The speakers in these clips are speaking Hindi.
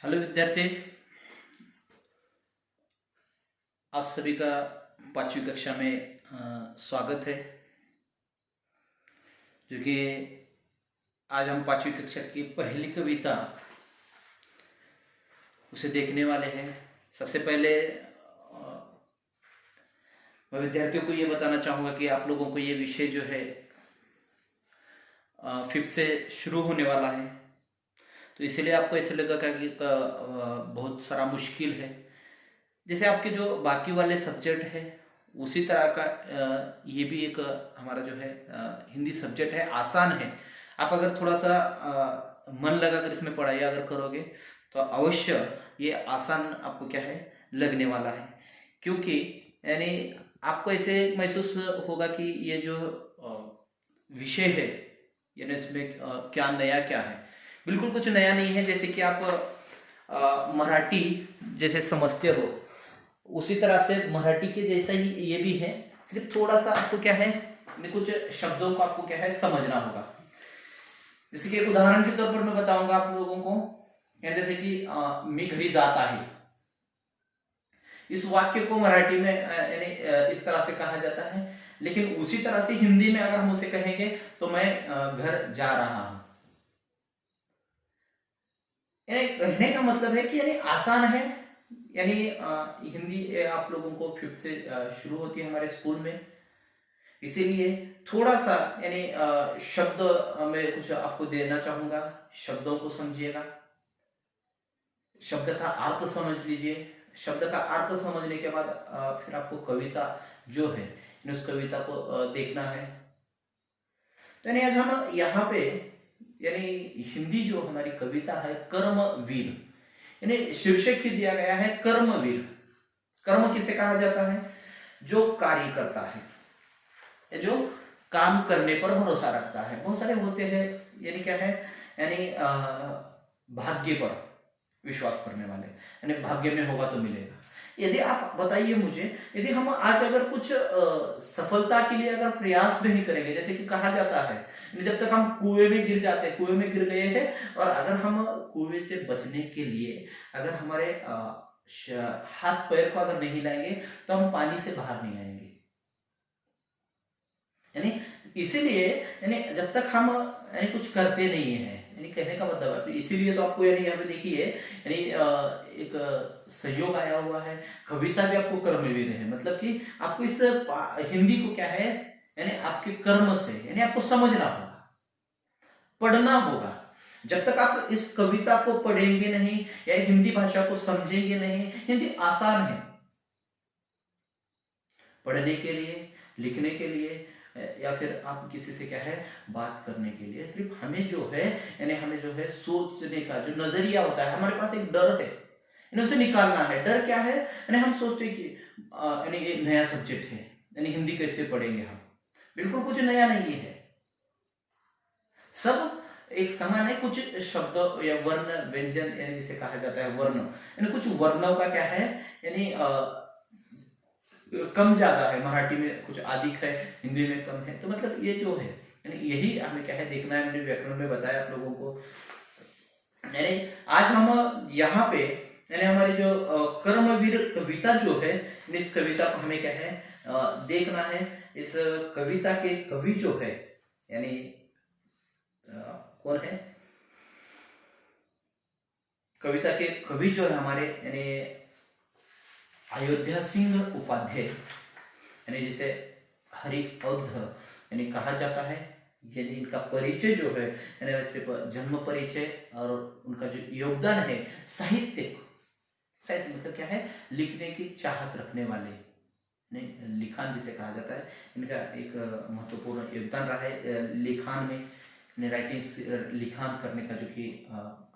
हेलो विद्यार्थी। आप सभी का 5वीं कक्षा में स्वागत है। जो कि आज हम 5वीं कक्षा की पहली कविता उसे देखने वाले हैं। सबसे पहले मैं विद्यार्थियों को ये बताना चाहूँगा कि आप लोगों को ये विषय जो है 5th से शुरू होने वाला है, तो इसीलिए आपको ऐसे लगा कि बहुत सारा मुश्किल है। जैसे आपके जो बाकी वाले सब्जेक्ट है उसी तरह का ये भी एक हमारा जो है हिंदी सब्जेक्ट है, आसान है। आप अगर थोड़ा सा मन लगाकर इसमें पढ़ाई अगर करोगे तो अवश्य ये आसान आपको क्या है लगने वाला है, क्योंकि यानी आपको ऐसे महसूस होगा कि ये जो विषय है यानी इसमें क्या नया क्या है। बिल्कुल कुछ नया नहीं है। जैसे कि आप मराठी जैसे समझते हो उसी तरह से मराठी के जैसा ही ये भी है, सिर्फ थोड़ा सा आपको क्या है कुछ शब्दों को आपको क्या है समझना होगा। जैसे कि एक उदाहरण के तौर पर मैं बताऊंगा आप लोगों को, जैसे कि मी घरी जात आहे, इस वाक्य को मराठी में यानी इस तरह से कहा जाता है, लेकिन उसी तरह से हिंदी में अगर हम उसे कहेंगे तो मैं घर जा रहा हूं। यानी कहने का मतलब है कि यानी आसान है। यानी हिंदी आप लोगों को 5th से शुरू होती है हमारे स्कूल में, इसीलिए थोड़ा सा यानी शब्द मैं कुछ आपको देना चाहूंगा। शब्दों को समझिएगा, शब्द का अर्थ समझ लीजिए। शब्द का अर्थ समझने के बाद फिर आपको कविता जो है उस कविता को देखना है। तो यानी आज हम यहाँ पे यानी हिंदी जो हमारी कविता है कर्मवीर, यानी शीर्षक ही दिया गया है कर्मवीर। कर्म किसे कहा जाता है? जो कार्य करता है, जो काम करने पर भरोसा रखता है। बहुत सारे होते हैं यानी क्या है, यानी भाग्य पर विश्वास करने वाले, यानी भाग्य में होगा तो मिलेगा। यदि आप बताइए मुझे, यदि हम आज अगर कुछ सफलता के लिए अगर प्रयास नहीं करेंगे, जैसे कि कहा जाता है जब तक हम कुएं में गिर जाते हैं, कुएं में गिर गए हैं और अगर हम कुएं से बचने के लिए अगर हमारे हाथ पैर को अगर नहीं लाएंगे तो हम पानी से बाहर नहीं आएंगे। यानी इसीलिए यानी जब तक हम यानी कुछ करते नहीं है, यानी कहने का मतलब है, इसीलिए तो आपको यानी यहाँ पे देखिए यानी एक सहयोग आया हुआ है। कविता भी आपको कर्मवीर है, मतलब कि आपको इस हिंदी को क्या है यानी आपके कर्म से यानी आपको समझना होगा, पढ़ना होगा। जब तक आप इस कविता को पढ़ेंगे नहीं या हिंदी भाषा को समझेंगे नहीं, हिंदी आसान है पढ़ने के लिए, लिखने के लिए, या फिर आप किसी से क्या है बात करने के लिए। सिर्फ हमें जो है यानी हमें जो है सोचने का जो नजरिया होता है, हमारे पास एक डर है, यानी उसे निकालना है। डर क्या है? यानी हम सोचते हैं कि यानी ये नया सब्जेक्ट है, यानी हिंदी कैसे पढ़ेंगे हम। बिल्कुल कुछ नया नहीं है, सब एक समान है। कुछ शब्द या वर्ण व्यंजन यानी जिसे कहा जाता है वर्ण, यानी कुछ वर्णों का क्या है यानी कम ज्यादा है। मराठी में कुछ अधिक है, हिंदी में कम है, तो मतलब ये जो है यानी यही हमें क्या है देखना है। मैंने व्याकरण में बताया आप लोगों को। यानी आज हम यहाँ पे यानी हमारी जो कर्मवीर कविता जो है, इस कविता को हमें क्या है देखना है। इस कविता के कवि जो है यानी कौन है? कविता के कवि जो है हमारे यानी अयोध्या सिंह उपाध्याय, यानी जिसे हरि औध यानी कहा जाता है। यानी इनका परिचय जो है यानी सिर्फ जन्म परिचय और उनका जो योगदान है साहित्य मतलब क्या है, लिखने की चाहत रखने वाले, नहीं लिखान जिसे कहा जाता है, इनका एक महत्वपूर्ण योगदान रहा है लिखान में। राइटिंग लिखान करने का जो कि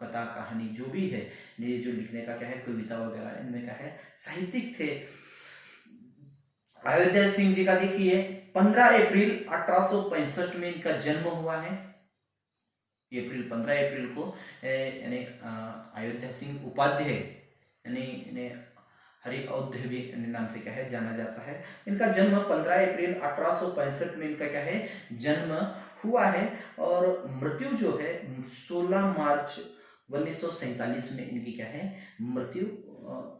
कथा कहानी जो भी है, ये जो लिखने का क्या है कविता वगैरह, इनमें क्या है साहित्यिक थे। अयोध्या सिंह जी का देखिए 15 अप्रैल 1865 में इनका जन्म हुआ है। 15 अप्रैल को यानी अयोध्या सिंह उपाध्याय यानी हरि औध भी नाम से क्या है जाना जाता है। इनका जन्म 15 अप्रैल 1865 में इनका क्या है जन्म हुआ है और मृत्यु जो है 16 मार्च 1947 में इनकी क्या है मृत्यु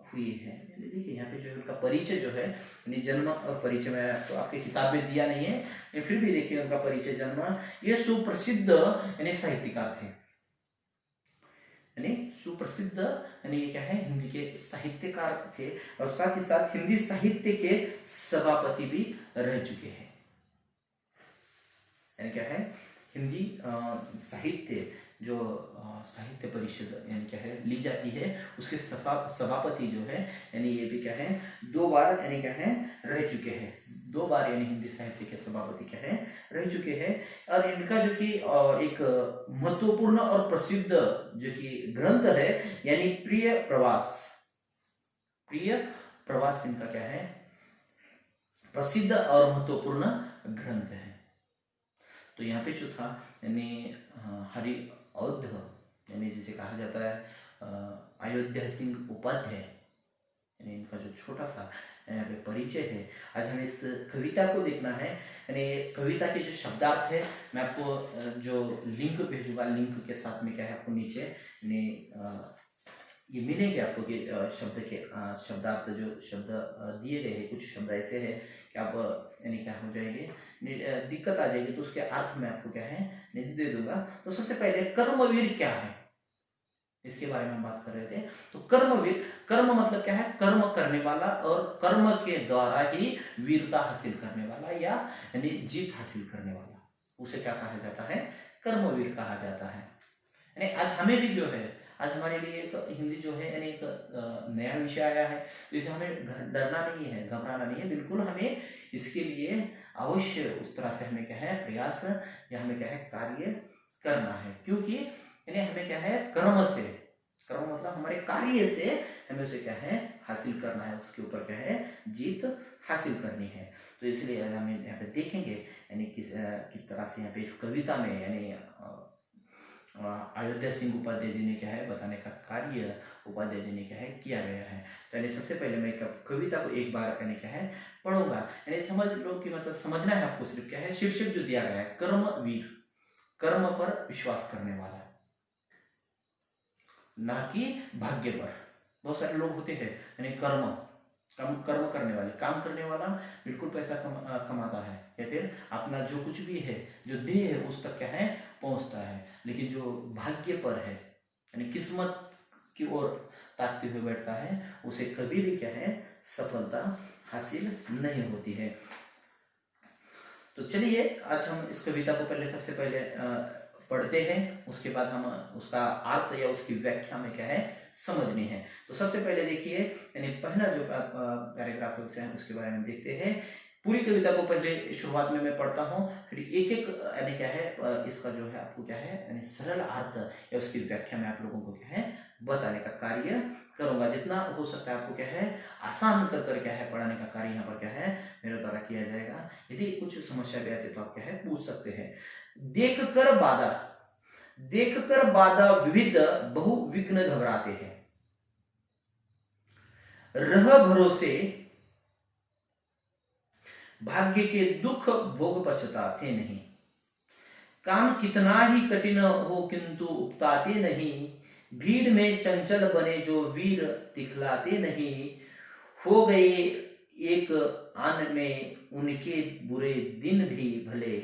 हुई है। देखिए यहाँ पे जो है उनका परिचय जो है, यानी जन्म और परिचय में तो आपकी किताब में दिया नहीं है, फिर भी देखिए उनका परिचय जन्म, ये सुप्रसिद्ध यानी साहित्यकार थे, यानी सुप्रसिद्ध यानी क्या है हिंदी के साहित्यकार थे, और साथ ही साथ हिंदी साहित्य के सभापति भी रह चुके हैं। यानी क्या है हिंदी साहित्य जो साहित्य परिषद यानी क्या है ली जाती है, उसके सभापति जो है यानी ये भी क्या है 2 बार यानी क्या है रह चुके हैं, 2 बार यानी हिंदी साहित्य के सभापति क्या है रह चुके हैं। और इनका जो कि एक महत्वपूर्ण और प्रसिद्ध जो कि ग्रंथ है यानी प्रिय प्रवास इनका क्या है प्रसिद्ध और महत्वपूर्ण ग्रंथ है। तो यहाँ पे जो था यानी हरि औध यानी जिसे कहा जाता है अयोध्या सिंह उपाध्याय, यानी इनका जो छोटा सा यहाँ पे परिचय है। आज हमें इस कविता को देखना है, यानी कविता के जो शब्दार्थ है मैं आपको जो लिंक भेजूंगा, लिंक के साथ में क्या है आपको नीचे यानी ये मिलेंगे आपको कि शब्द के शब्दार्थ जो शब्द दिए गए हैं, कुछ शब्द ऐसे हैं कि आप यानी क्या हो जाएंगे दिक्कत आ जाएगी, तो उसके अर्थ में आपको क्या है दे दूंगा। तो सबसे पहले कर्मवीर क्या है इसके बारे में हम बात कर रहे थे। तो कर्मवीर, कर्म मतलब क्या है कर्म करने वाला, और कर्म के द्वारा ही वीरता हासिल करने वाला या यानी जीत हासिल करने वाला, उसे क्या कहा जाता है कर्मवीर कहा जाता है। यानी आज हमें भी जो है आज हमारे लिए एक हिंदी जो है यानी एक नया विषय आया है, तो इसे हमें डरना नहीं है, घबराना नहीं है, बिल्कुल हमें इसके लिए अवश्य उस तरह से हमें क्या है प्रयास या हमें क्या है कार्य करना है, क्योंकि यानी हमें क्या है कर्म से, कर्म मतलब हमारे कार्य से हमें उसे क्या है हासिल करना है, उसके ऊपर क्या है जीत हासिल करनी है। तो इसलिए हम यहाँ पे देखेंगे यानी किस तरह से यहाँ पे इस कविता में यानी अयोध्या सिंह उपाध्याय जी ने क्या है बताने का कार्य उपाध्याय जी ने क्या है किया गया है। तो यानी सबसे पहले मैं कविता को एक बार यानी क्या है पढ़ूंगा, यानी समझ लो कि मतलब समझना है आपको सिर्फ क्या है शीर्षक जो दिया गया है कर्मवीर, कर्म पर विश्वास करने वाला, ना कि भाग्य पर। बहुत सारे लोग होते हैं यानी कर्म करने वाले, काम करने वाला बिल्कुल पैसा कमाता है या फिर अपना जो कुछ भी है जो देह है उस तक क्या है पहुंचता है, लेकिन जो भाग्य पर है यानी किस्मत की ओर ताकते हुए बैठता है उसे कभी भी क्या है सफलता हासिल नहीं होती है। तो चलिए आज हम इस कविता को पहले सबसे पहले पढ़ते हैं, उसके बाद हम उसका अर्थ या उसकी व्याख्या में क्या है समझनी है। तो सबसे पहले देखिए यानी पहला जो पैराग्राफ है उसके बारे में देखते हैं। पूरी कविता को पहले शुरुआत में मैं पढ़ता हूँ, फिर एक एक यानी क्या है इसका जो है आपको क्या है यानी सरल अर्थ या उसकी व्याख्या में आप लोगों को क्या है बताने का कार्य करूंगा। जितना हो सकता है आपको क्या है आसान कर क्या है पढ़ाने का कार्य यहाँ पर क्या है मेरे द्वारा किया जाएगा। यदि कुछ समस्या भी आती है तो आप क्या है पूछ सकते हैं। देखकर बाधा विविध बहु विघ्न घबराते हैं, रह भरोसे भाग्य के दुख भोग पछताते नहीं, काम कितना ही कठिन हो किंतु उपताते नहीं, भीड़ में चंचल बने जो वीर दिखलाते नहीं, हो गए एक आन में उनके बुरे दिन भी भले,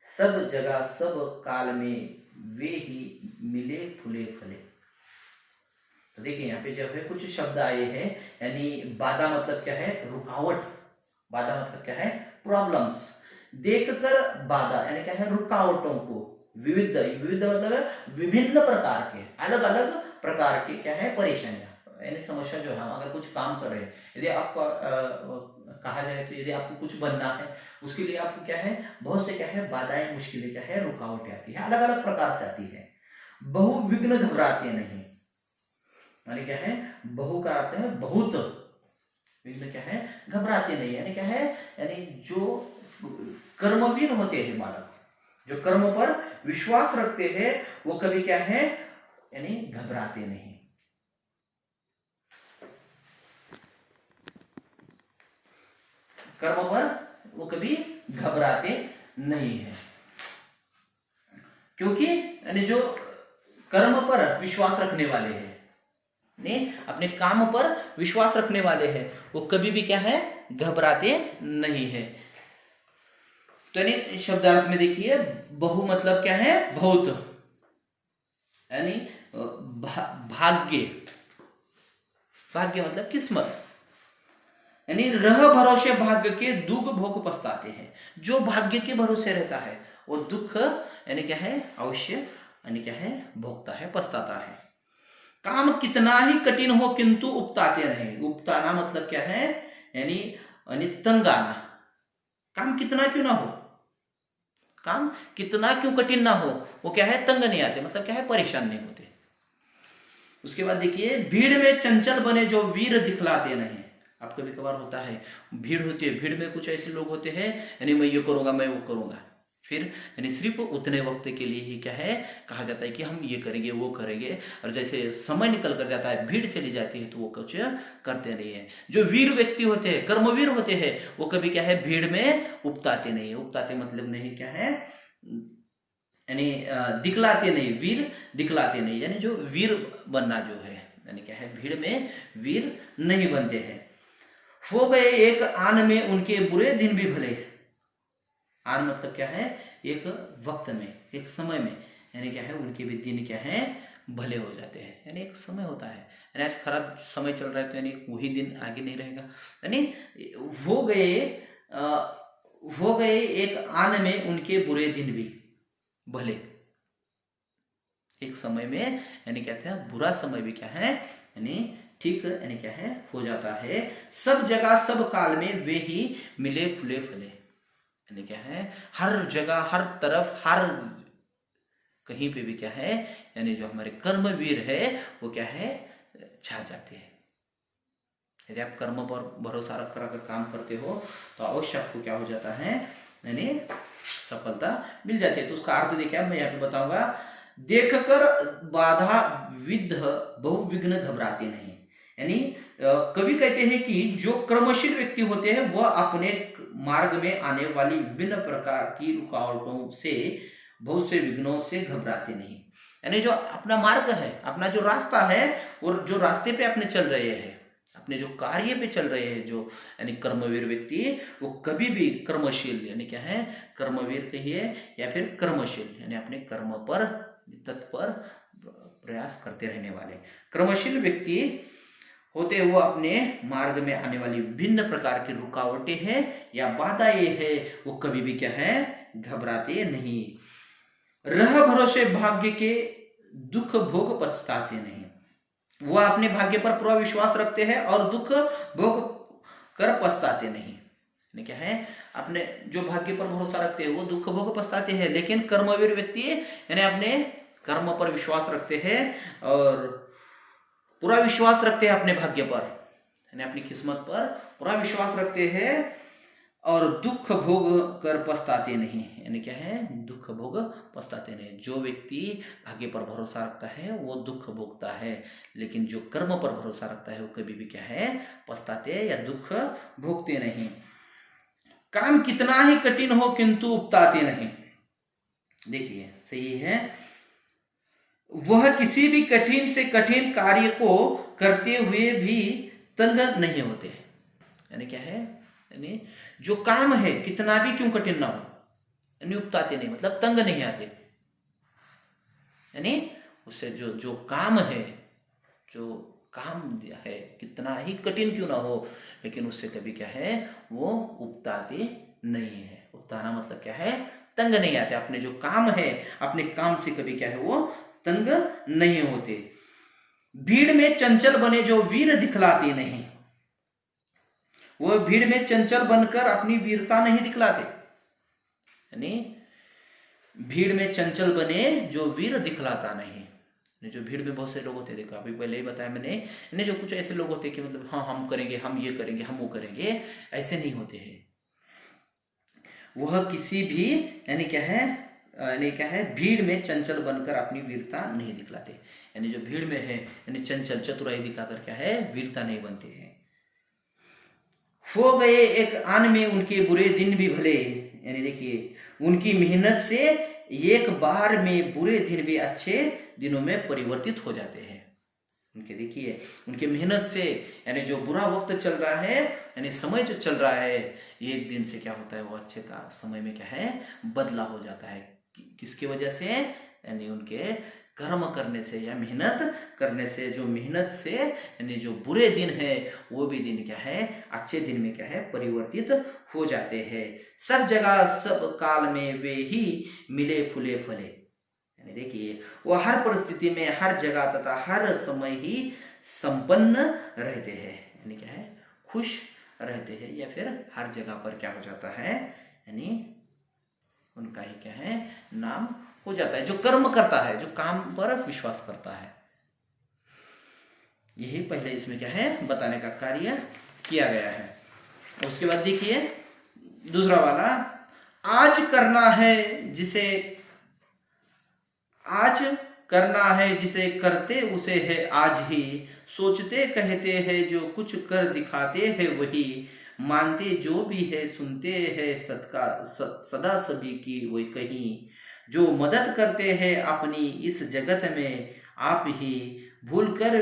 सब जगह सब काल में वे ही मिले फूले फले। तो देखिए यहाँ पे जब है कुछ शब्द आए हैं यानी बाधा मतलब क्या है रुकावट, बाधा मतलब क्या है प्रॉब्लम्स, देखकर बाधा यानी क्या है रुकावटों को, विविध मतलब है विभिन्न प्रकार के अलग अलग प्रकार के क्या है परेशानियां यानी समस्या जो है हम अगर कुछ काम कर रहे हैं, यदि आपको कहा जाए तो यदि आपको कुछ बनना है उसके लिए आपको क्या है बहुत से क्या है बाधाएं मुश्किलें क्या है रुकावटें आती है, अलग अलग प्रकार से आती है। बहु विघ्न घबराते नहीं यानी क्या है बहु का आते हैं बहुत, विघ्न क्या है घबराते नहीं यानी क्या है यानी जो कर्मवीर होते हैं बालक, जो कर्म पर विश्वास रखते हैं वो कभी क्या है यानी घबराते नहीं। कर्म पर वो कभी घबराते नहीं है, क्योंकि यानी जो कर्म पर विश्वास रखने वाले हैं, नहीं अपने काम पर विश्वास रखने वाले हैं, वो कभी भी क्या है, घबराते नहीं है। तो यानी शब्दार्थ में देखिए, बहु मतलब क्या है, बहुत, यानी भाग्य, भाग्य मतलब किस्मत, यानी रह भरोसे भाग्य के दुख भोग पछताते हैं। जो भाग्य के भरोसे रहता है वो दुख यानी क्या है, अवश्य यानी क्या है, भोगता है, पछताता है। काम कितना ही कठिन हो किंतु उपताते नहीं। उपताना मतलब क्या है, यानी तंग आना। काम कितना क्यों ना हो, काम कितना क्यों कठिन ना हो, वो क्या है, तंग नहीं आते, मतलब क्या है, परेशान नहीं होते। उसके बाद देखिए, भीड़ में चंचल बने जो वीर दिखलाते नहीं। आप कभी कभार होता है, भीड़ होती है, भीड़ में कुछ ऐसे लोग होते हैं, यानी मैं ये करूंगा, मैं वो करूंगा, फिर यानी सिर्फ उतने वक्त के लिए ही क्या है, कहा जाता है कि हम ये करेंगे वो करेंगे, और जैसे समय निकल कर जाता है, भीड़ चली जाती है, तो वो कुछ करते नहीं है। जो वीर व्यक्ति होते हैं, कर्मवीर होते हैं, वो कभी क्या है, भीड़ में उपताते नहीं है। उपताते मतलब नहीं क्या है, यानी दिखलाते नहीं, वीर दिखलाते नहीं, यानी जो वीर बनना जो है, यानी क्या है, भीड़ में वीर नहीं बनते हैं। हो गए एक आन में उनके बुरे दिन भी भले। आन मतलब क्या है, एक वक्त में, एक समय में, यानी क्या है, उनके भी दिन क्या है, भले हो जाते हैं। यानी एक समय होता है, यानी आज खराब समय चल रहा है तो यानी वही दिन आगे नहीं रहेगा। यानी हो गए एक आन में उनके बुरे दिन भी भले। एक समय में यानी कहते हैं बुरा समय भी क्या है, यानी ठीक यानी क्या है, हो जाता है। सब जगह सब काल में वे ही मिले फुले फले, यानी क्या है, हर जगह हर तरफ हर कहीं पे भी क्या है, यानी जो हमारे कर्मवीर है वो क्या है, छा जाते हैं। यदि आप कर्म पर भरोसा रख कर अगर काम करते हो तो अवश्य आपको क्या हो जाता है, यानी सफलता मिल जाती है। तो उसका अर्थ देखिए, मैं यहाँ पे बताऊंगा, देखकर बाधा विद्ध बहुविघ्न घबराते नहीं। यानी कवि कहते हैं कि जो कर्मशील व्यक्ति होते हैं वह अपने मार्ग में आने वाली विभिन्न प्रकार की रुकावटों से, बहुत से विघ्नों से घबराते नहीं। यानी जो अपना मार्ग है, अपना जो रास्ता है, और जो रास्ते पे अपने चल रहे हैं, अपने जो कार्य पे चल रहे हैं, जो यानी कर्मवीर व्यक्ति, वो कभी भी कर्मशील, यानी क्या है, कर्मवीर कहिए या फिर कर्मशील, यानी अपने कर्म पर तत्पर प्रयास करते रहने वाले कर्मशील व्यक्ति होते, वो अपने मार्ग में आने वाली विभिन्न प्रकार की रुकावटें हैं या बाधाएं है, वो कभी भी क्या है, घबराते नहीं। रह भरोसे भाग्य के दुख भोग पछताते नहीं। वो अपने भाग्य पर पूरा विश्वास रखते हैं और दुख भोग कर पछताते नहीं। क्या है, अपने जो भाग्य पर भरोसा रखते हैं वो दुख भोग पछताते हैं। लेकिन कर्मवीर व्यक्ति यानी अपने कर्म पर विश्वास रखते हैं और पूरा विश्वास रखते हैं अपने भाग्य पर, यानी अपनी किस्मत पर पूरा विश्वास रखते हैं और दुख भोग कर पछताते नहीं। यानी क्या है, दुख भोग पछताते नहीं। जो व्यक्ति भाग्य पर भरोसा रखता है वो दुख भोगता है, लेकिन जो कर्म पर भरोसा रखता है वो कभी भी क्या है, पछताते या दुख भोगते नहीं। काम कितना ही कठिन हो किंतु उपताते नहीं। देखिए सही है, वह किसी भी कठिन से कठिन कार्य को करते हुए भी तंग नहीं होते। यानी क्या है, यानी जो काम है कितना भी क्यों कठिन ना हो, यानी उपताते नहीं, मतलब तंग नहीं आते। यानी उससे जो काम है, जो काम है कितना ही कठिन क्यों ना हो, लेकिन उससे कभी क्या है, वो उपताते नहीं है। उपताना मतलब क्या है, तंग नहीं आते। अपने जो काम है, अपने काम से कभी क्या है, वो तंग नहीं होते। भीड़ में चंचल बने जो वीर दिखलाते नहीं। वो भीड़ में चंचल बनकर अपनी वीरता नहीं दिखलाते। यानी भीड़ में चंचल बने जो वीर दिखलाता नहीं। जो भीड़ में बहुत से लोग होते हैं, देखो अभी पहले ही बताया मैंने, यानी जो कुछ ऐसे लोग होते हैं कि मतलब हाँ हम करेंगे, हम ये करेंगे, हम वो करेंगे, ऐसे नहीं होते हैं। वह किसी भी यानी क्या है, भीड़ में चंचल बनकर अपनी वीरता नहीं दिखलाते। यानी जो भीड़ में है, यानी चंचल चतुराई दिखाकर क्या है, वीरता नहीं बनते हैं। हो गए एक आन में उनके बुरे दिन भी भले। यानी देखिए, उनकी मेहनत से एक बार में बुरे दिन भी अच्छे दिनों में परिवर्तित हो जाते हैं। उनके देखिए, उनके मेहनत से, यानी जो बुरा वक्त चल रहा है, यानी समय जो चल रहा है, एक दिन से क्या होता है, वो अच्छे का समय में क्या है, बदला हो जाता है। किसकी वजह से? यानी उनके कर्म करने से या मेहनत करने से। जो मेहनत से यानी जो बुरे दिन है, वो भी दिन क्या है, अच्छे दिन में क्या है, परिवर्तित हो जाते हैं। सब जगह सब काल में वे ही मिले फूले फले। यानी देखिए, वो हर परिस्थिति में, हर जगह तथा हर समय ही संपन्न रहते हैं। यानी क्या है, खुश रहते हैं, या फिर हर जगह पर क्या हो जाता है, यानी उनका ही क्या है, नाम हो जाता है। जो कर्म करता है, जो काम पर विश्वास करता है, यही पहले इसमें क्या है, बताने का कार्य किया गया है। उसके बाद देखिए दूसरा वाला, आज करना है जिसे करते उसे है आज ही, सोचते कहते हैं जो कुछ कर दिखाते हैं वही, मानते जो भी है सुनते हैं सदा सभी की वही कहीं, जो मदद करते हैं अपनी इस जगत में आप ही, भूल कर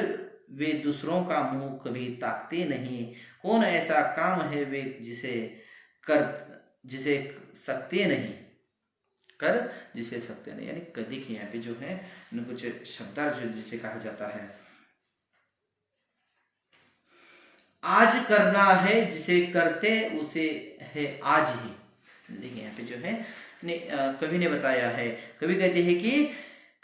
वे दूसरों का मुंह कभी ताकते नहीं, कौन ऐसा काम है वे जिसे सकते नहीं, जिसे सकते नहीं। यानी देखिए यहाँ पे जो है कुछ शब्दार्थ जिसे कहा जाता है, आज करना है जिसे करते उसे है आज ही। देखिए यहाँ पे जो है कवि ने बताया है, कवि कहते हैं कि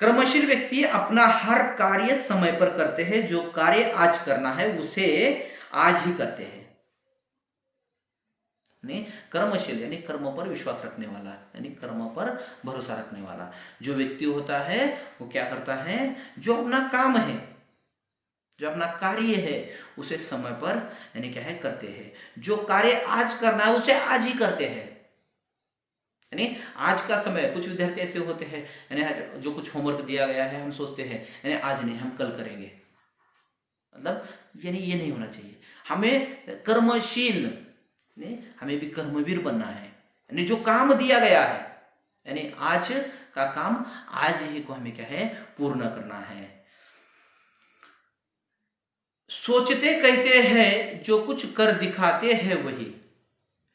कर्मशील व्यक्ति अपना हर कार्य समय पर करते हैं, जो कार्य आज करना है उसे आज ही करते हैं। कर्मशील यानी कर्म पर विश्वास रखने वाला, यानी कर्म पर भरोसा रखने वाला जो व्यक्ति होता है, वो क्या करता है, जो अपना काम है, जो अपना कार्य है, उसे समय पर यानी क्या है, करते हैं। जो कार्य आज करना है उसे आज ही करते हैं। यानी आज का समय, कुछ विद्यार्थी ऐसे होते हैं, यानी जो कुछ होमवर्क दिया गया है हम सोचते हैं यानी आज नहीं, हम कल करेंगे, मतलब यानी ये नहीं होना चाहिए। हमें कर्मशील, हमें भी कर्मवीर बनना है, यानी जो काम दिया गया है, यानी आज का काम आज ही को हमें क्या है, पूर्ण करना है। सोचते कहते हैं जो कुछ कर दिखाते हैं वही,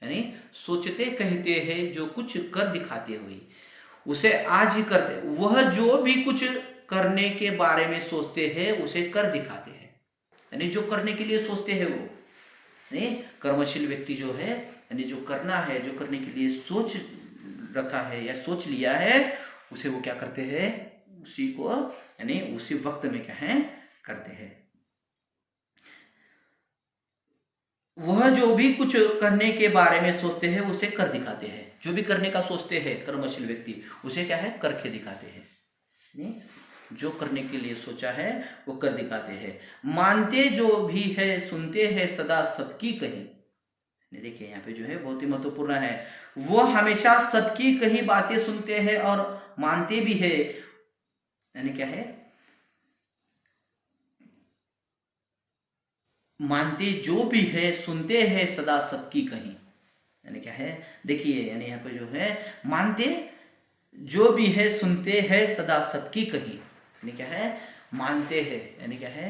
यानी सोचते कहते हैं जो कुछ कर दिखाते हुए उसे आज ही करते। वह जो भी कुछ करने के बारे में सोचते हैं उसे कर दिखाते हैं, यानी जो करने के लिए सोचते हैं वो, यानी कर्मशील व्यक्ति जो है, यानी जो करना है, जो करने के लिए सोच रखा है या सोच लिया है, उसे वो क्या करते हैं, उसी को यानी उसी वक्त में क्या है, करते हैं। वह जो भी कुछ करने के बारे में सोचते हैं उसे कर दिखाते हैं। जो भी करने का सोचते हैं कर्मशील व्यक्ति, उसे क्या है, करके दिखाते हैं। जो करने के लिए सोचा है वो कर दिखाते हैं। मानते जो भी है सुनते हैं सदा सबकी कही। देखिए यहाँ पे जो है बहुत ही महत्वपूर्ण है, वो हमेशा सबकी कही बातें सुनते हैं और मानते भी है, यानी क्या है, मानते जो भी है सुनते हैं सदा सबकी कही, यानी क्या है, देखिए यानी यहाँ पे जो है मानते जो भी है सुनते हैं सदा सबकी कही, यानी क्या है, मानते हैं, यानी क्या है,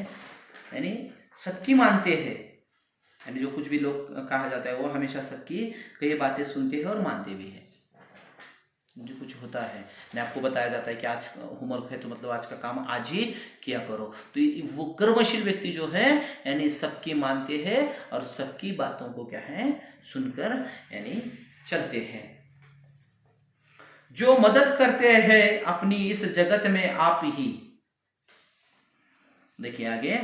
यानी सबकी मानते हैं, यानी जो कुछ भी लोग कहा जाता है वो हमेशा सबकी कई बातें सुनते हैं और मानते भी है। जो कुछ होता है मैं आपको बताया जाता है कि आज होमवर्क है तो मतलब आज का काम आज ही किया करो, तो वो कर्मशील व्यक्ति जो है यानी सबकी मानते हैं और सबकी बातों को क्या है, सुनकर यानी चलते हैं। जो मदद करते हैं अपनी इस जगत में आप ही, देखिए आगे,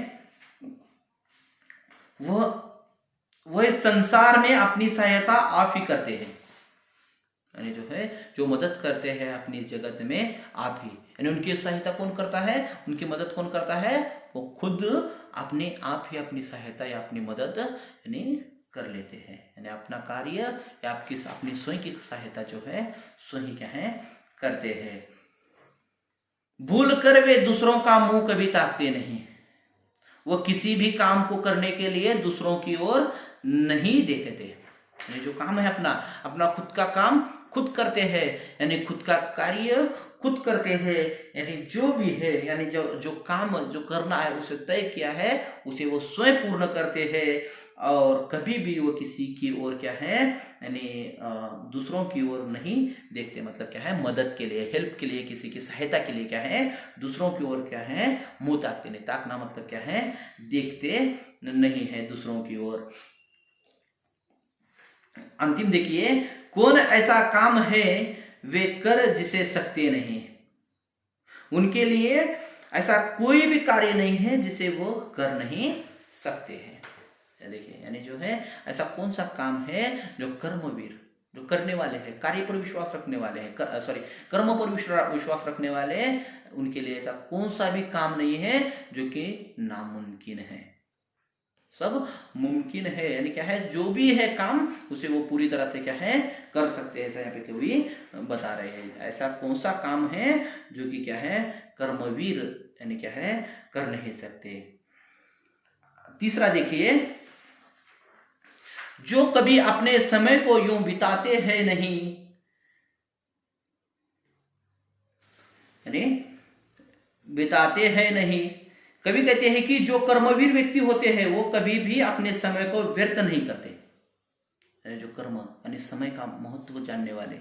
वह संसार में अपनी सहायता आप ही करते हैं, यानी जो है जो मदद करते हैं अपनी जगत में आप ही, यानी उनकी सहायता कौन करता है, उनकी मदद कौन करता है, वो खुद अपने आप ही अपनी सहायता या अपनी मदद यानी कर लेते हैं, यानी अपना कार्य या आपकी अपनी स्वयं की सहायता जो है स्वयं क्या है, करते हैं। भूल कर वे दूसरों का मुंह कभी ताकते नहीं, वो किसी भी काम को करने के लिए दूसरों की ओर नहीं देखते, जो काम है अपना खुद का काम खुद करते हैं, यानी खुद का कार्य खुद करते हैं, यानी जो भी है, यानी जो जो काम जो करना है उसे तय किया है उसे वो स्वयं पूर्ण करते हैं, और कभी भी वो किसी की ओर क्या है, यानी दूसरों की ओर नहीं देखते। मतलब क्या है, मदद के लिए, हेल्प के लिए, किसी की सहायता के लिए क्या है, दूसरों की ओर क्या है, मुंह ताकते नहीं। ताकना मतलब क्या है, देखते नहीं है दूसरों की ओर। अंतिम देखिए, कौन ऐसा काम है वे कर जिसे सकते नहीं। उनके लिए ऐसा कोई भी कार्य नहीं है जिसे वो कर नहीं सकते हैं। देखिए, यानी जो है ऐसा कौन सा काम है जो कर्मवीर, जो करने वाले हैं, कार्य पर विश्वास रखने वाले हैं, सॉरी कर्म पर विश्वास रखने वाले, उनके लिए ऐसा कौन सा भी काम नहीं है जो कि नामुमकिन है। सब मुमकिन है, यानी क्या है, जो भी है काम उसे वो पूरी तरह से क्या है, कर सकते हैं। ऐसा यहाँ पे कवि बता रहे हैं, ऐसा कौन सा काम है जो कि क्या है, कर्मवीर यानी क्या है, कर नहीं सकते। तीसरा देखिए, जो कभी अपने समय को यूं बिताते हैं नहीं, यानी बिताते हैं नहीं। कभी कहते हैं कि जो कर्मवीर व्यक्ति होते हैं वो कभी भी अपने समय को व्यर्थ नहीं करते। जो कर्म यानी समय का महत्व जानने वाले,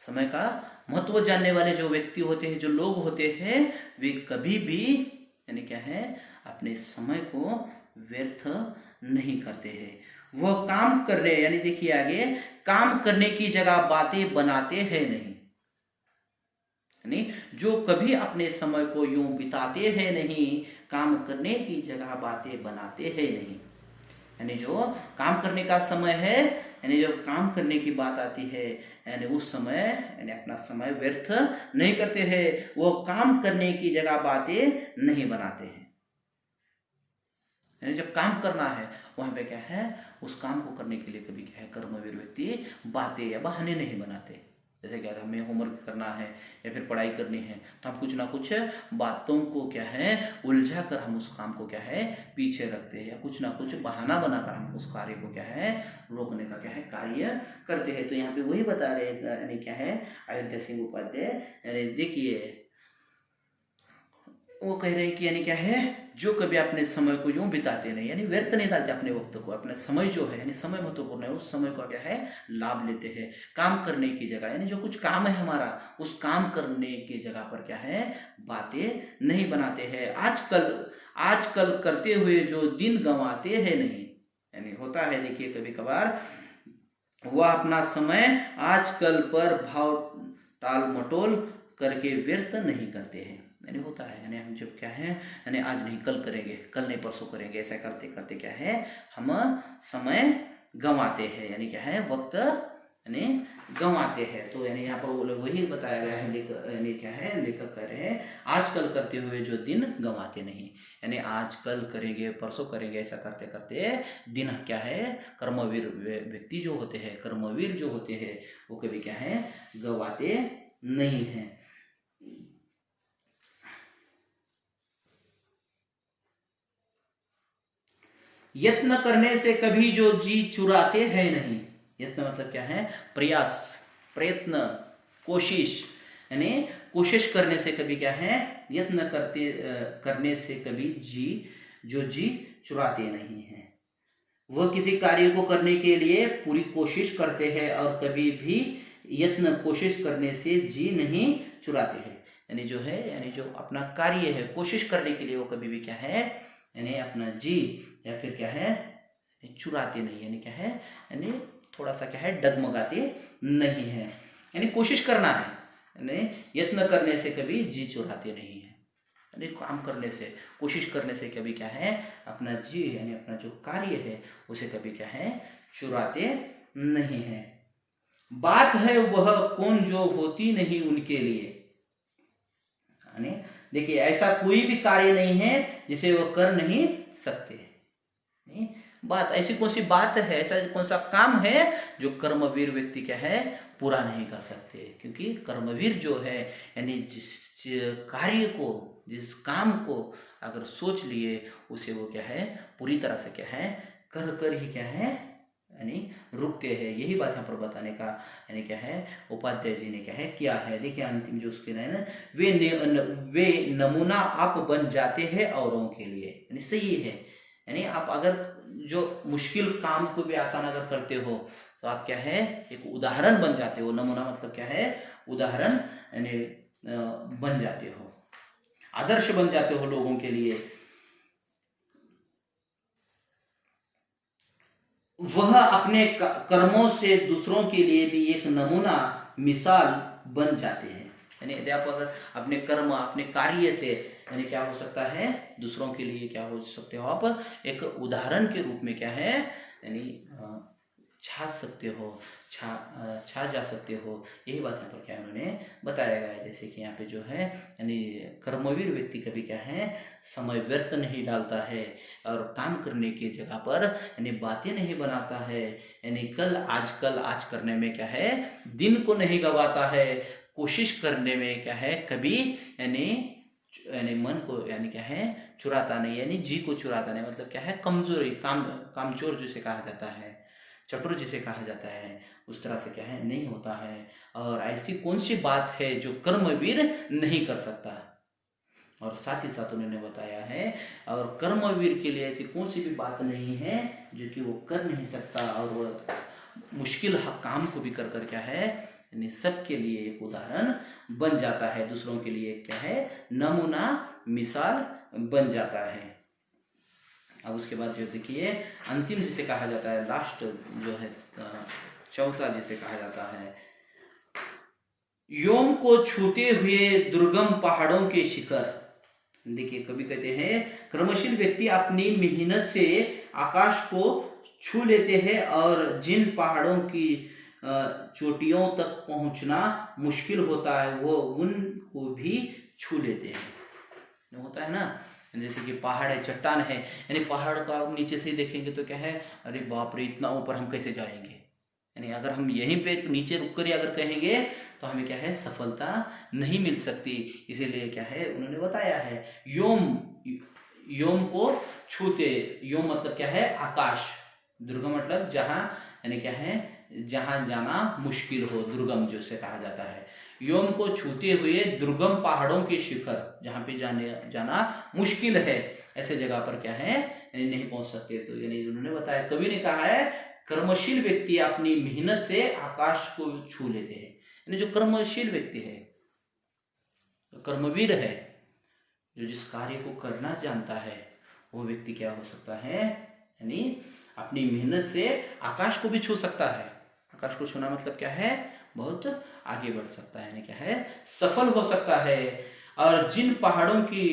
समय का महत्व जानने वाले जो व्यक्ति होते हैं, जो लोग होते हैं, वे कभी भी यानी क्या है, अपने समय को व्यर्थ नहीं करते हैं। वह काम करने, यानी देखिए आगे, काम करने की जगह बातें बनाते हैं नहीं, यानी जो कभी अपने समय को यूं बिताते हैं नहीं, काम करने की जगह बातें बनाते हैं नहीं। यानी जो काम करने का समय है, यानी जो काम करने की बात आती है, यानी उस समय यानी अपना समय व्यर्थ नहीं करते हैं। वो काम करने की जगह बातें नहीं बनाते हैं। यानी जब काम करना है वहां पे क्या है, उस काम को करने के लिए कभी क्या है, कर्मवीर व्यक्ति बातें या बहाने नहीं बनाते। जैसे क्या हमें होमवर्क करना है या फिर पढ़ाई करनी है, तो हम कुछ ना कुछ बातों को क्या है, उलझा कर हम उस काम को क्या है, पीछे रखते हैं, या कुछ ना कुछ बहाना बनाकर हम उस कार्य को क्या है, रोकने का क्या है, कार्य करते हैं। तो यहाँ पे वही बता रहे हैं, यानी क्या है, अयोध्या सिंह उपाध्याय, यानी देखिए वो कह रहे हैं कि यानी क्या है, जो कभी अपने समय को यूं बिताते नहीं, यानी व्यर्थ नहीं डालते अपने वक्त को, अपना समय जो है, यानी समय महत्वपूर्ण है, उस समय का क्या है, लाभ लेते हैं। काम करने की जगह, यानी जो कुछ काम है हमारा, उस काम करने की जगह पर क्या है, बातें नहीं बनाते हैं। आजकल आजकल करते हुए जो दिन गंवाते हैं नहीं, यानी होता है देखिए कभी कभार, वह अपना समय आजकल पर भाव टाल मटोल करके व्यर्थ नहीं करते हैं। यानी होता है, यानी हम जब क्या है, यानी आज नहीं कल करेंगे, कल नहीं परसों करेंगे, ऐसा करते करते क्या है, हम समय गंवाते हैं, यानी क्या है, वक्त यानी गंवाते हैं। तो यानी यहाँ पर वही बताया गया है, यानी क्या है, लेखक कह रहे हैं, आजकल करते हुए जो दिन गंवाते नहीं, यानी आज कल करेंगे परसों करेंगे, ऐसा करते करते दिन क्या है, कर्मवीर व्यक्ति जो होते हैं, कर्मवीर जो होते हैं, वो कभी क्या है, गंवाते नहीं है। यत्न करने से कभी जो जी चुराते हैं नहीं। यत्न मतलब क्या है, प्रयास, प्रयत्न, कोशिश, यानी कोशिश करने से कभी क्या है, यत्न करने से कभी जो जी चुराते नहीं है। वह किसी कार्य को करने के लिए पूरी कोशिश करते हैं और कभी भी यत्न कोशिश करने से जी नहीं चुराते हैं। यानी जो है, यानी जो अपना कार्य है, कोशिश करने के लिए वो कभी भी क्या है, यानी अपना जी या फिर क्या है, चुराते नहीं, यानी क्या है, यानी थोड़ा सा क्या है, डगमगाते नहीं है। यानी कोशिश करना है, यानी यत्न करने से कभी जी चुराते नहीं है, यानी काम करने से, कोशिश करने से कभी क्या है, अपना जी यानी अपना जो कार्य है उसे कभी क्या है, चुराते नहीं है। बात है वह कौन जो होती नहीं उनके लिए, यानी देखिए ऐसा कोई भी कार्य नहीं है जिसे वह कर नहीं सकते। नहीं, बात ऐसी कौन सी बात है, ऐसा कौन सा काम है जो कर्मवीर व्यक्ति क्या है, पूरा नहीं कर सकते। क्योंकि कर्मवीर जो है, यानी जिस कार्य को, जिस काम को अगर सोच लिए, उसे वो क्या है, पूरी तरह से क्या है, कर कर ही क्या है, यानी रुकते हैं। यही बात यहाँ पर बताने का यानी क्या है उपाध्याय जी ने क्या है किया है। देखिए अंतिम जो उसके लाइन है, वे नमूना आप बन जाते हैं औरों के लिए, यानी सही है। यानी आप अगर जो मुश्किल काम को भी आसान अगर करते हो तो आप क्या है एक उदाहरण बन जाते हो। नमूना मतलब क्या है उदाहरण, यानी बन जाते हो, आदर्श बन जाते हो लोगों के लिए। वह अपने कर्मों से दूसरों के लिए भी एक नमूना मिसाल बन जाते हैं। यानी यदि आप अगर अपने कर्म अपने कार्य से यानी क्या हो सकता है दूसरों के लिए क्या हो सकते हो आप एक उदाहरण के रूप में क्या है यानी छा सकते हो, छा जा सकते हो। यही बात यहाँ पर क्या उन्होंने बताया गया है। जैसे कि यहाँ पे जो है यानी कर्मवीर व्यक्ति कभी क्या है समय व्यर्थ नहीं डालता है और काम करने की जगह पर यानी बातें नहीं बनाता है, यानी कल आज करने में क्या है दिन को नहीं गवाता है, कोशिश करने में क्या है कभी यानी मन को यानी क्या है चुराता नहीं, यानी जी को चुराता नहीं। मतलब क्या है कमजोरी कामचोर जिसे कहा जाता है, चतुर जिसे कहा जाता है, उस तरह से क्या है नहीं होता है। और ऐसी कौन सी बात है जो कर्मवीर नहीं कर सकता। और साथ ही साथ उन्होंने बताया है और कर्मवीर के लिए ऐसी कौन सी भी बात नहीं है जो कि वो कर नहीं सकता, और वो मुश्किल काम को भी कर क्या है यानी सबके लिए एक उदाहरण बन जाता है, दूसरों के लिए क्या है नमूना मिसाल बन जाता है। अब उसके बाद जो देखिए अंतिम जिसे कहा जाता है, लास्ट जो है चौथा जिसे कहा जाता है, योम को छूते हुए दुर्गम पहाड़ों के शिखर। देखिए कभी कहते हैं कर्मशील व्यक्ति अपनी मेहनत से आकाश को छू लेते हैं और जिन पहाड़ों की चोटियों तक पहुंचना मुश्किल होता है वो उनको भी छू लेते हैं। होता है ना, जैसे कि पहाड़ है चट्टान है, यानी पहाड़ को आप नीचे से ही देखेंगे तो क्या है अरे बाप रे इतना ऊपर हम कैसे जाएंगे, यानी अगर हम यहीं पे नीचे रुक कर अगर कहेंगे तो हमें क्या है सफलता नहीं मिल सकती। इसीलिए क्या है उन्होंने बताया है योम को छूते, योम मतलब क्या है आकाश, दुर्गम मतलब जहां यानी क्या है जहां जाना मुश्किल हो, दुर्गम जो से कहा जाता है। योम को छूते हुए दुर्गम पहाड़ों के शिखर, जहां पे जाना मुश्किल है, ऐसे जगह पर क्या है यानी नहीं पहुंच सकते। तो यानी उन्होंने बताया, कवि ने कहा है कर्मशील व्यक्ति अपनी मेहनत से आकाश को छू लेते हैं। यानी जो कर्मशील व्यक्ति है, जो कर्मवीर है, जो जिस कार्य को करना जानता है वो व्यक्ति क्या हो सकता है यानी अपनी मेहनत से आकाश को भी छू सकता है। आकाश को छूना मतलब क्या है बहुत आगे बढ़ सकता है, यानी क्या है सफल हो सकता है। और जिन पहाड़ों की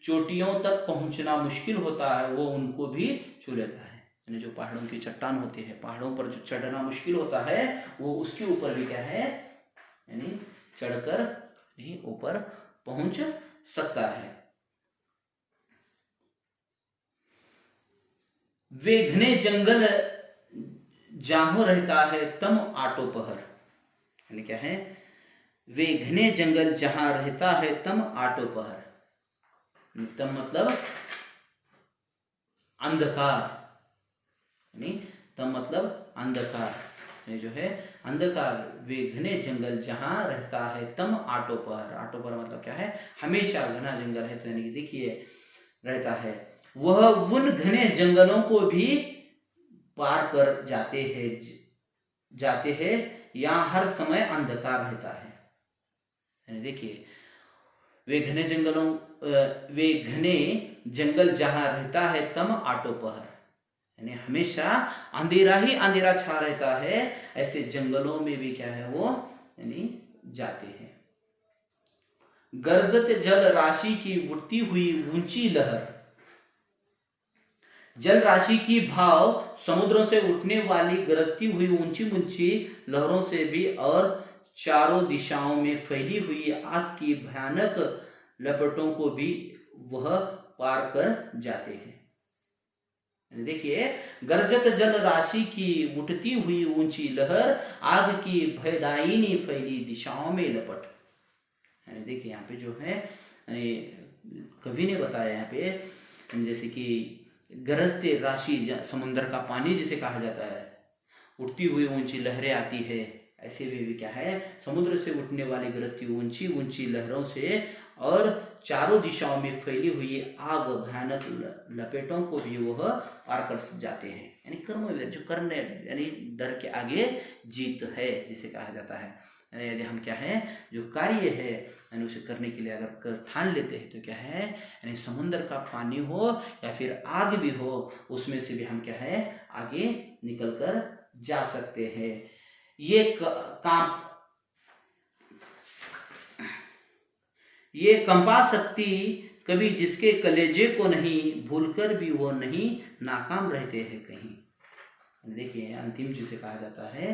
चोटियों तक पहुंचना मुश्किल होता है वो उनको भी छू लेता है। यानी जो पहाड़ों की चट्टान होती है, पहाड़ों पर जो चढ़ना मुश्किल होता है वो उसके ऊपर भी क्या है यानी चढ़कर ऊपर पहुंच सकता है। वे घने जंगल जहां रहता है तम आटो पहर, यानी क्या है वे घने जंगल जहां रहता है तम आटो पहर, तम मतलब अंधकार, यानी तम मतलब अंधकार, ये जो है अंधकार। वे घने जंगल जहां रहता है तम आटो पहर, आटो पहर मतलब क्या है हमेशा घना जंगल है तो यानी कि देखिए रहता है, वह उन घने जंगलों को भी पार कर जाते हैं यहाँ हर समय अंधकार रहता है। यानी देखिए वे घने जंगल जहां रहता है तम आटो पहर, यानी हमेशा अंधेरा ही अंधेरा छा रहता है, ऐसे जंगलों में भी क्या है वो यानी जाते हैं। गरजत जल राशि की उठती हुई ऊंची लहर, जल राशि की भाव समुद्रों से उठने वाली गरजती हुई ऊंची ऊंची लहरों से भी और चारों दिशाओं में फैली हुई आग की भयानक लपटों को भी वह पार कर जाते हैं। देखिए गरजत जल राशि की उठती हुई ऊंची लहर आग की भयदायिनी फैली दिशाओं में लपट, यानी देखिए यहाँ पे जो है कवि ने बताया यहाँ पे जैसे कि गरजते राशि समुद्र का पानी जिसे कहा जाता है, उठती हुई ऊंची लहरें आती है, ऐसे में भी क्या है, समुद्र से उठने वाली गरजती ऊंची ऊंची लहरों से और चारों दिशाओं में फैली हुई आग भयानक लपेटों को भी वह पार कर जाते हैं। यानी कर्मवीर जो करने यानी डर के आगे जीत है जिसे कहा जाता है। यदि हम क्या है जो कार्य है यानी उसे करने के लिए अगर ठान लेते हैं तो क्या है, यानी समुद्र का पानी हो या फिर आग भी हो, उसमें से भी हम क्या है आगे निकल कर जा सकते हैं। ये कंपा शक्ति कभी जिसके कलेजे को नहीं, भूलकर भी वो नहीं नाकाम रहते हैं कहीं। देखिए अंतिम जिसे कहा जाता है,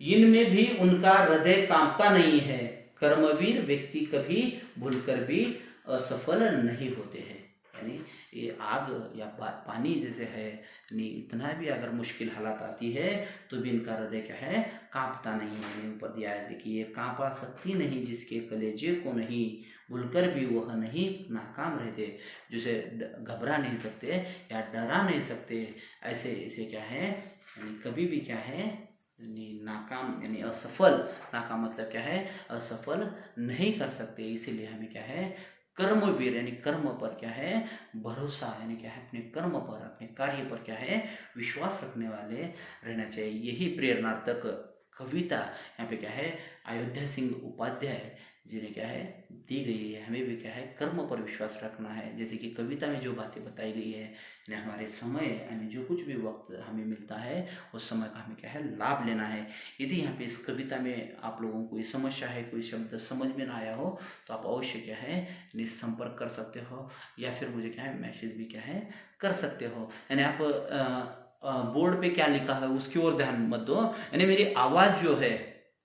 इनमें भी उनका हृदय कांपता नहीं है, कर्मवीर व्यक्ति कभी भूलकर भी असफल नहीं होते हैं। यानी ये आग या पानी जैसे है, यानी इतना भी अगर मुश्किल हालात आती है तो भी इनका हृदय क्या है कांपता नहीं है। ऊपर दिया है देखिए, कांपा सकती नहीं जिसके कलेजे को नहीं, भूलकर भी वह नहीं नाकाम रहते। जैसे घबरा नहीं सकते या डरा नहीं सकते, ऐसे इसे क्या है यानी कभी भी क्या है यानी नाकाम यानी असफल, नाकाम मतलब क्या है असफल नहीं कर सकते। इसीलिए हमें क्या है कर्मवीर यानी कर्म पर क्या है भरोसा, यानी क्या है अपने कर्म पर अपने कार्य पर क्या है विश्वास रखने वाले रहना चाहिए। यही प्रेरणार्थक कविता यहाँ पे क्या है अयोध्या सिंह उपाध्याय जिन्हें क्या है दी गई है। हमें भी क्या है कर्म पर विश्वास रखना है। जैसे कि कविता में जो बातें बताई गई है, यानी हमारे समय यानी जो कुछ भी वक्त हमें मिलता है उस समय का हमें क्या है लाभ लेना है। यदि यहाँ पे इस कविता में आप लोगों को कोई समस्या है, कोई शब्द समझ में ना आया हो तो आप अवश्य क्या है संपर्क कर सकते हो या फिर मुझे क्या है मैसेज भी क्या है कर सकते हो। यानी आप बोर्ड पे क्या लिखा है उसकी ओर ध्यान मत दो, यानी मेरी आवाज़ जो है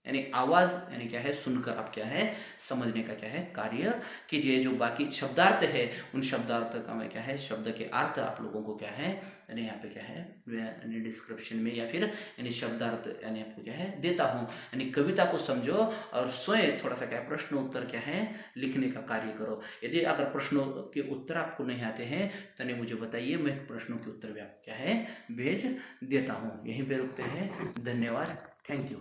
यानी आवाज़ यानी क्या है सुनकर आप क्या है समझने का क्या है कार्य कीजिए। जो बाकी शब्दार्थ है उन शब्दार्थ का मैं क्या है शब्द के अर्थ आप लोगों को क्या है यानी यहाँ पे क्या है यानी डिस्क्रिप्शन में या फिर यानी शब्दार्थ यानी आपको क्या है देता हूँ। यानी कविता को समझो और स्वयं थोड़ा सा क्या है प्रश्न उत्तर क्या है लिखने का कार्य करो। यदि अगर प्रश्नों के उत्तर आपको नहीं आते हैं तो नहीं मुझे बताइए, मैं प्रश्नों के उत्तर भी आपको क्या है भेज देता हूँ। यहीं पे रुकते हैं, धन्यवाद, थैंक यू।